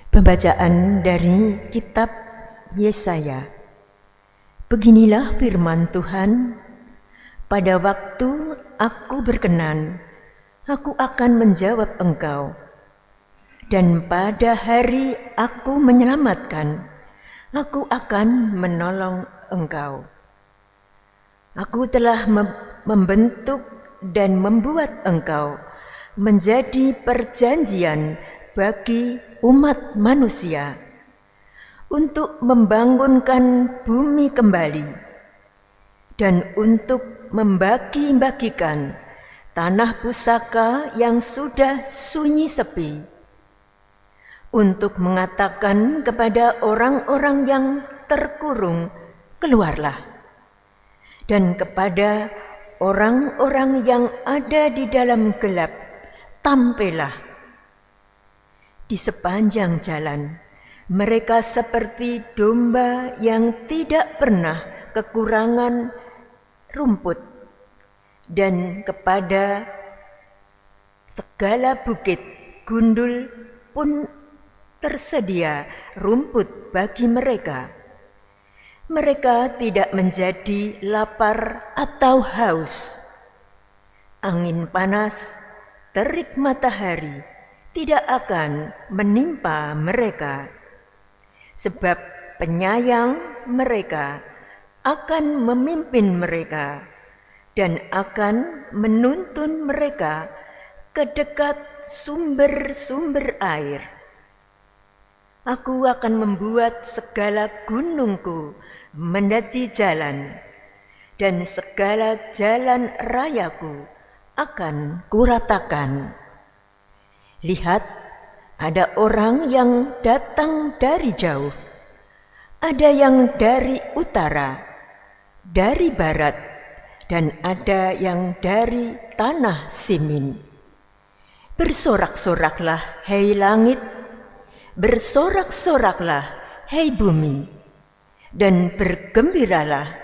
Pembacaan dari kitab Yesaya. Beginilah firman Tuhan, pada waktu aku berkenan, aku akan menjawab engkau. Dan pada hari aku menyelamatkan, aku akan menolong engkau. Aku telah membentuk dan membuat engkau menjadi perjanjian bagi umat manusia untuk membangunkan bumi kembali dan untuk membagi-bagikan tanah pusaka yang sudah sunyi sepi, untuk mengatakan kepada orang-orang yang terkurung, keluarlah, dan kepada orang-orang yang ada di dalam gelap, tampillah. Di sepanjang jalan, mereka seperti domba yang tidak pernah kekurangan rumput, dan kepada segala bukit gundul pun tersedia rumput bagi mereka. Mereka tidak menjadi lapar atau haus. Angin panas, terik matahari tidak akan menimpa mereka, sebab penyayang mereka akan memimpin mereka dan akan menuntun mereka ke dekat sumber-sumber air. Aku akan membuat segala gunungku menjadi jalan, dan segala jalan rayaku akan kuratakan. Lihat, ada orang yang datang dari jauh, ada yang dari utara, dari barat, dan ada yang dari tanah Simin. Bersorak-soraklah, hei langit, bersorak-soraklah, hei bumi, dan bergembiralah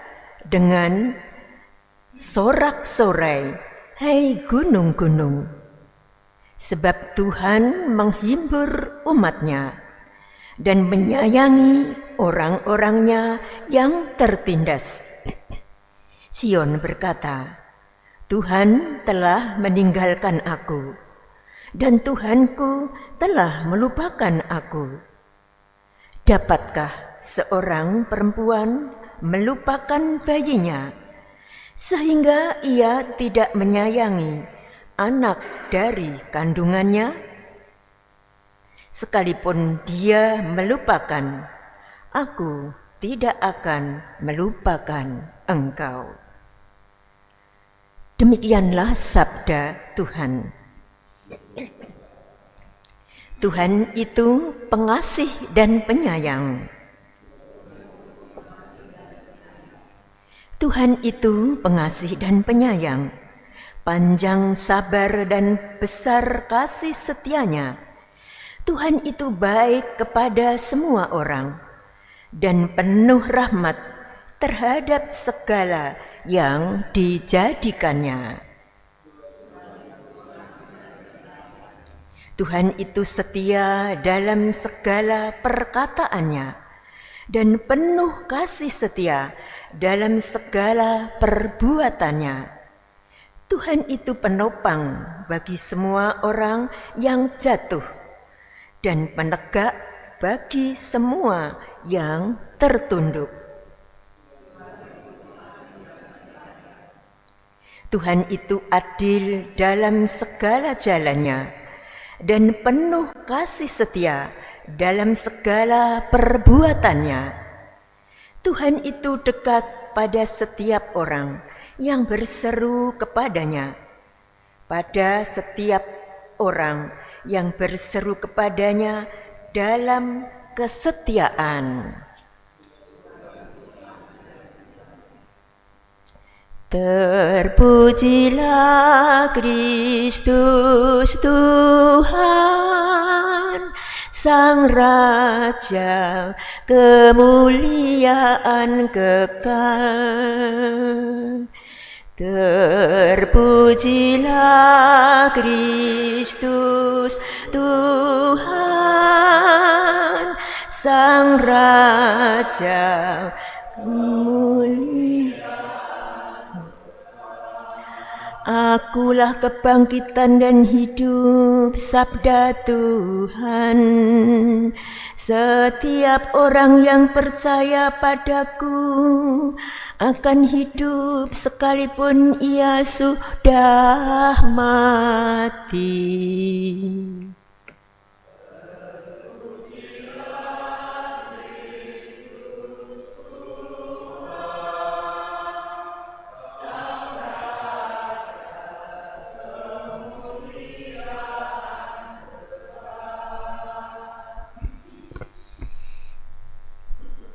dengan sorak-sorai, hei gunung-gunung. Sebab Tuhan menghibur umat-Nya dan menyayangi orang-orangnya yang tertindas. Sion berkata, Tuhan telah meninggalkan aku, dan Tuhanku telah melupakan aku. Dapatkah seorang perempuan melupakan bayinya, sehingga ia tidak menyayangi anak dari kandungannya? Sekalipun dia melupakan, aku tidak akan melupakan engkau. Demikianlah sabda Tuhan. Tuhan itu pengasih dan penyayang. Tuhan itu pengasih dan penyayang, panjang sabar dan besar kasih setianya. Tuhan itu baik kepada semua orang dan penuh rahmat terhadap segala yang dijadikannya. Tuhan itu setia dalam segala perkataannya dan penuh kasih setia dalam segala perbuatannya. Tuhan itu penopang bagi semua orang yang jatuh dan penegak bagi semua yang tertunduk. Tuhan itu adil dalam segala jalannya dan penuh kasih setia dalam segala perbuatannya. Tuhan itu dekat pada setiap orang yang berseru kepadanya, pada setiap orang yang berseru kepadanya dalam kesetiaan. Terpujilah Kristus Tuhan, Sang Raja, kemuliaan kekal. Terpujilah Kristus Tuhan, Sang Raja mulia. Akulah kebangkitan dan hidup, sabda Tuhan. Setiap orang yang percaya padaku akan hidup sekalipun ia sudah mati.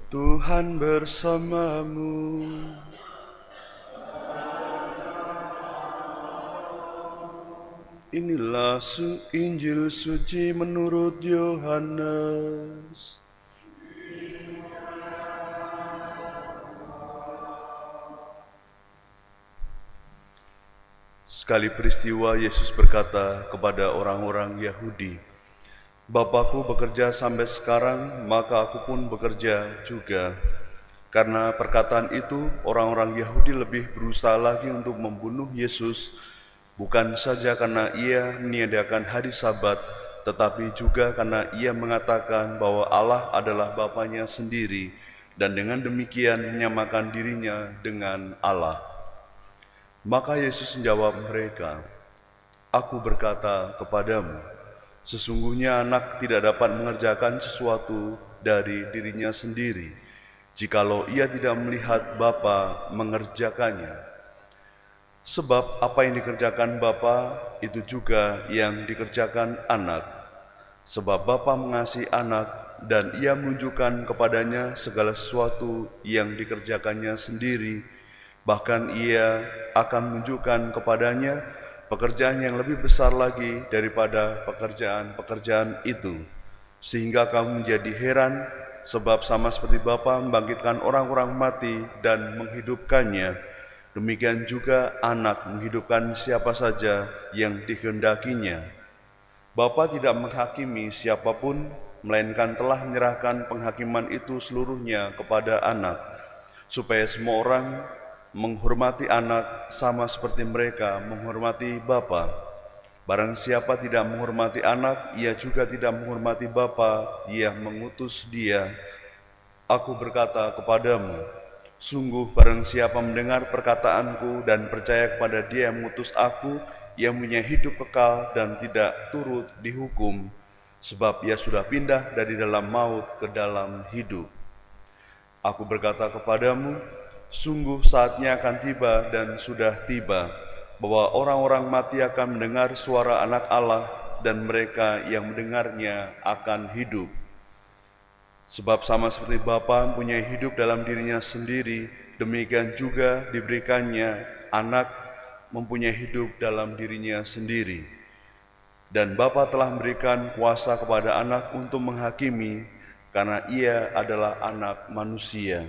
Tuhan bersamamu. Inilah Injil suci menurut Yohanes. Sekali peristiwa Yesus berkata kepada orang-orang Yahudi, "Bapakku bekerja sampai sekarang, maka aku pun bekerja juga." Karena perkataan itu, orang-orang Yahudi lebih berusaha lagi untuk membunuh Yesus, bukan saja karena ia meniadakan hari Sabat, tetapi juga karena ia mengatakan bahwa Allah adalah Bapanya sendiri, dan dengan demikian menyamakan dirinya dengan Allah. Maka Yesus menjawab mereka, "Aku berkata kepadamu, sesungguhnya anak tidak dapat mengerjakan sesuatu dari dirinya sendiri, jikalau ia tidak melihat Bapa mengerjakannya. Sebab apa yang dikerjakan Bapa, itu juga yang dikerjakan anak. Sebab Bapa mengasihi anak, dan ia menunjukkan kepadanya segala sesuatu yang dikerjakannya sendiri. Bahkan ia akan menunjukkan kepadanya pekerjaan yang lebih besar lagi daripada pekerjaan-pekerjaan itu. Sehingga kamu menjadi heran, sebab sama seperti Bapa membangkitkan orang-orang mati dan menghidupkannya, demikian juga anak menghidupkan siapa saja yang dikehendakinya. Bapa tidak menghakimi siapapun, melainkan telah menyerahkan penghakiman itu seluruhnya kepada anak, supaya semua orang menghormati anak sama seperti mereka menghormati Bapa. Barang siapa tidak menghormati anak, ia juga tidak menghormati Bapa yang mengutus dia. Aku berkata kepadamu, sungguh barang siapa mendengar perkataanku dan percaya kepada dia yang mengutus aku, ia punya hidup kekal dan tidak turut dihukum, sebab ia sudah pindah dari dalam maut ke dalam hidup. Aku berkata kepadamu, sungguh saatnya akan tiba dan sudah tiba, bahwa orang-orang mati akan mendengar suara Anak Allah, dan mereka yang mendengarnya akan hidup. Sebab sama seperti Bapa mempunyai hidup dalam dirinya sendiri, demikian juga diberikannya Anak mempunyai hidup dalam dirinya sendiri. Dan Bapa telah memberikan kuasa kepada Anak untuk menghakimi, karena ia adalah Anak manusia.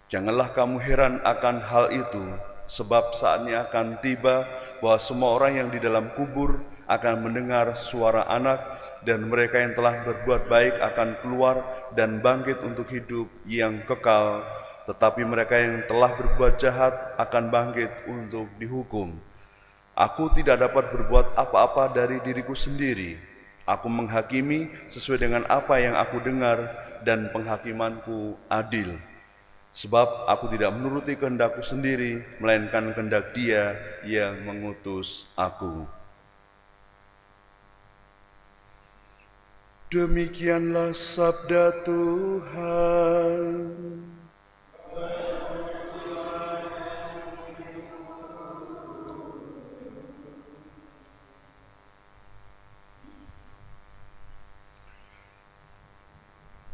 Janganlah kamu heran akan hal itu, sebab saatnya akan tiba bahwa semua orang yang di dalam kubur akan mendengar suara Anak, dan mereka yang telah berbuat baik akan keluar dan bangkit untuk hidup yang kekal, tetapi mereka yang telah berbuat jahat akan bangkit untuk dihukum. Aku tidak dapat berbuat apa-apa dari diriku sendiri. Aku menghakimi sesuai dengan apa yang aku dengar, dan penghakimanku adil. Sebab aku tidak menuruti kehendakku sendiri, melainkan kehendak Dia yang mengutus aku." Demikianlah sabda Tuhan.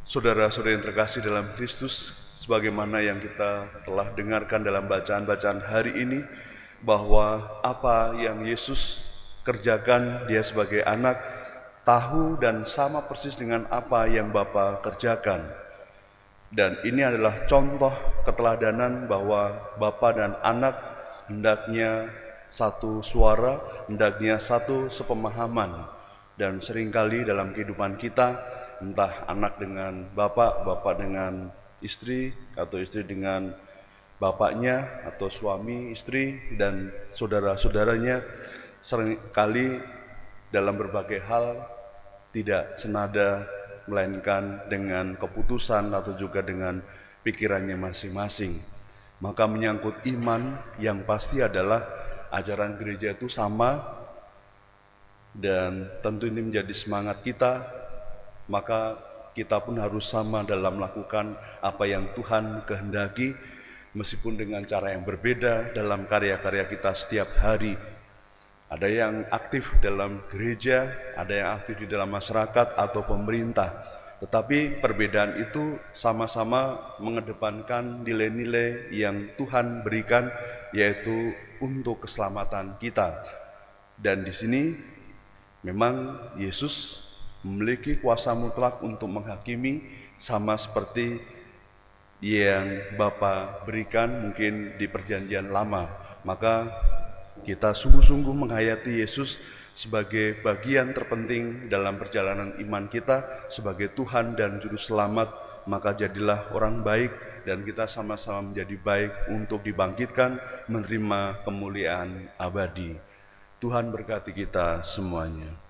Saudara-saudari yang terkasih dalam Kristus, sebagaimana yang kita telah dengarkan dalam bacaan-bacaan hari ini, bahwa apa yang Yesus kerjakan, Dia sebagai anak tahu dan sama persis dengan apa yang Bapa kerjakan. Dan ini adalah contoh keteladanan bahwa Bapa dan anak hendaknya satu suara, hendaknya satu sepemahaman. Dan seringkali dalam kehidupan kita, entah anak dengan bapak, bapak dengan istri, atau istri dengan bapaknya, atau suami, istri, dan saudara-saudaranya, seringkali dalam berbagai hal tidak senada, melainkan dengan keputusan atau juga dengan pikirannya masing-masing. Maka menyangkut iman, yang pasti adalah ajaran gereja itu sama, dan tentu ini menjadi semangat kita, maka kita pun harus sama dalam melakukan apa yang Tuhan kehendaki, meskipun dengan cara yang berbeda dalam karya-karya kita setiap hari. Ada yang aktif dalam gereja, ada yang aktif di dalam masyarakat atau pemerintah. Tetapi perbedaan itu sama-sama mengedepankan nilai-nilai yang Tuhan berikan, yaitu untuk keselamatan kita. Dan di sini memang Yesus memiliki kuasa mutlak untuk menghakimi, sama seperti yang Bapa berikan mungkin di perjanjian lama. Maka kita sungguh-sungguh menghayati Yesus sebagai bagian terpenting dalam perjalanan iman kita sebagai Tuhan dan Juru Selamat. Maka jadilah orang baik, dan kita sama-sama menjadi baik untuk dibangkitkan menerima kemuliaan abadi. Tuhan berkati kita semuanya.